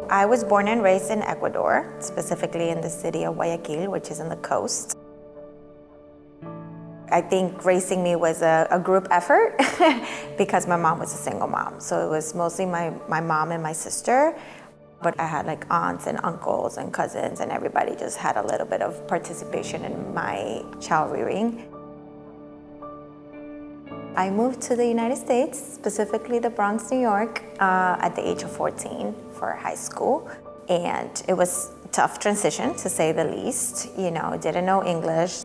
I was born and raised in Ecuador, specifically in the city of Guayaquil, which is on the coast. I think raising me was a group effort because my mom was a single mom. So it was mostly my mom and my sister, but I had like aunts and uncles and cousins, and everybody just had a little bit of participation in my child rearing. I moved to the United States, specifically the Bronx, New York, at the age of 14 for high school. And it was a tough transition, to say the least. You know, didn't know English.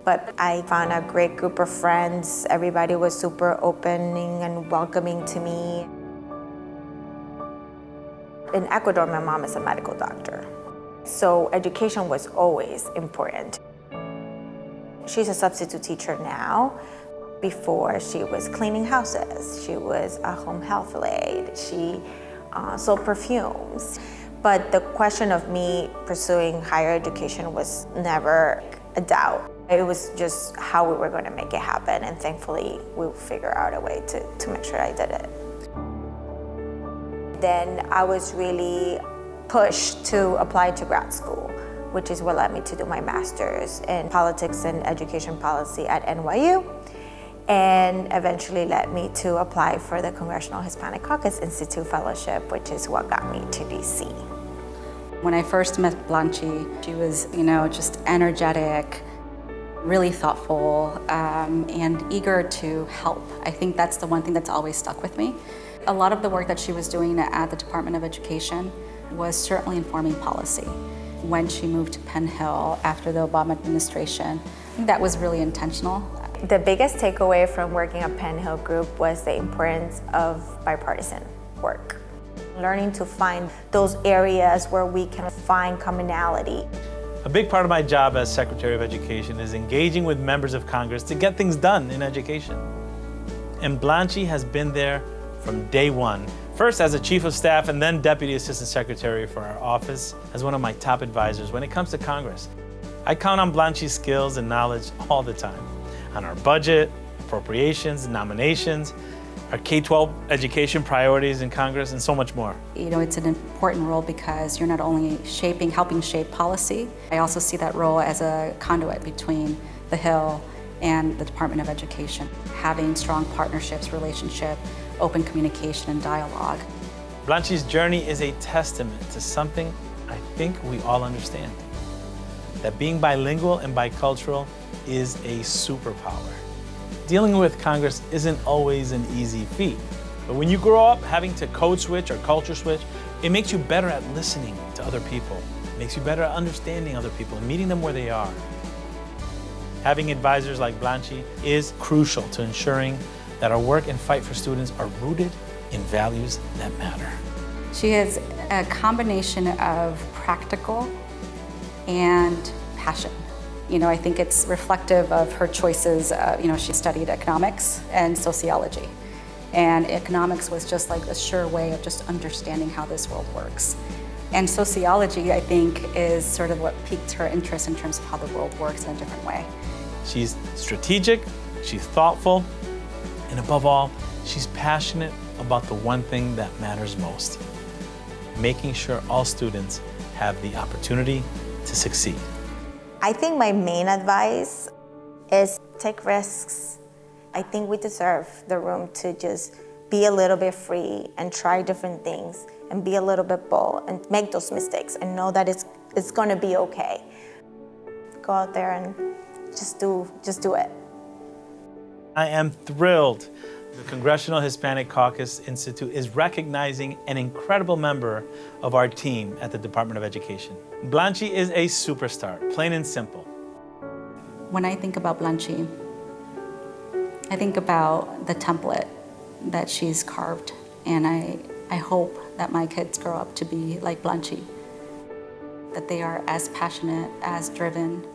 But I found a great group of friends. Everybody was super opening and welcoming to me. In Ecuador, my mom is a medical doctor. So education was always important. She's a substitute teacher now. Before, she was cleaning houses. She was a home health aide. She sold perfumes. But the question of me pursuing higher education was never a doubt. It was just how we were going to make it happen, and thankfully we would figure out a way to make sure I did it. Then I was really pushed to apply to grad school, which is what led me to do my master's in politics and education policy at NYU, and eventually led me to apply for the Congressional Hispanic Caucus Institute Fellowship, which is what got me to DC. When I first met Blanchi, she was, just energetic, really thoughtful, and eager to help. I think that's the one thing that's always stuck with me. A lot of the work that she was doing at the Department of Education was certainly informing policy. When she moved to Penn Hill after the Obama administration, I think that was really intentional. The biggest takeaway from working at Penn Hill Group was the importance of bipartisan work. Learning to find those areas where we can find commonality. A big part of my job as Secretary of Education is engaging with members of Congress to get things done in education. And Blanchi has been there from day one, first as a Chief of Staff and then Deputy Assistant Secretary for our office, as one of my top advisors when it comes to Congress. I count on Blanchi's skills and knowledge all the time, on our budget, appropriations, nominations, our K-12 education priorities in Congress, and so much more. It's an important role because you're not only helping shape policy. I also see that role as a conduit between the Hill and the Department of Education, having strong partnerships, relationship, open communication, and dialogue. Blanchi's journey is a testament to something I think we all understand, that being bilingual and bicultural is a superpower. Dealing with Congress isn't always an easy feat, but when you grow up having to code switch or culture switch, it makes you better at listening to other people. It makes you better at understanding other people and meeting them where they are. Having advisors like Blanchi is crucial to ensuring that our work and fight for students are rooted in values that matter. She is a combination of practical and passion. I think it's reflective of her choices. She studied economics and sociology. And economics was just like a sure way of just understanding how this world works. And sociology, I think, is sort of what piqued her interest in terms of how the world works in a different way. She's strategic, she's thoughtful, and above all, she's passionate about the one thing that matters most, making sure all students have the opportunity to succeed. I think my main advice is take risks. I think we deserve the room to just be a little bit free and try different things and be a little bit bold and make those mistakes and know that it's going to be okay. Go out there and just do it. I am thrilled the Congressional Hispanic Caucus Institute is recognizing an incredible member of our team at the Department of Education. Blanchi is a superstar, plain and simple. When I think about Blanchi, I think about the template that she's carved, and I hope that my kids grow up to be like Blanchi, that they are as passionate, as driven,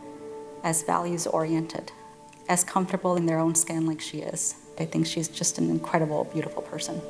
as values-oriented, as comfortable in their own skin like she is. I think she's just an incredible, beautiful person.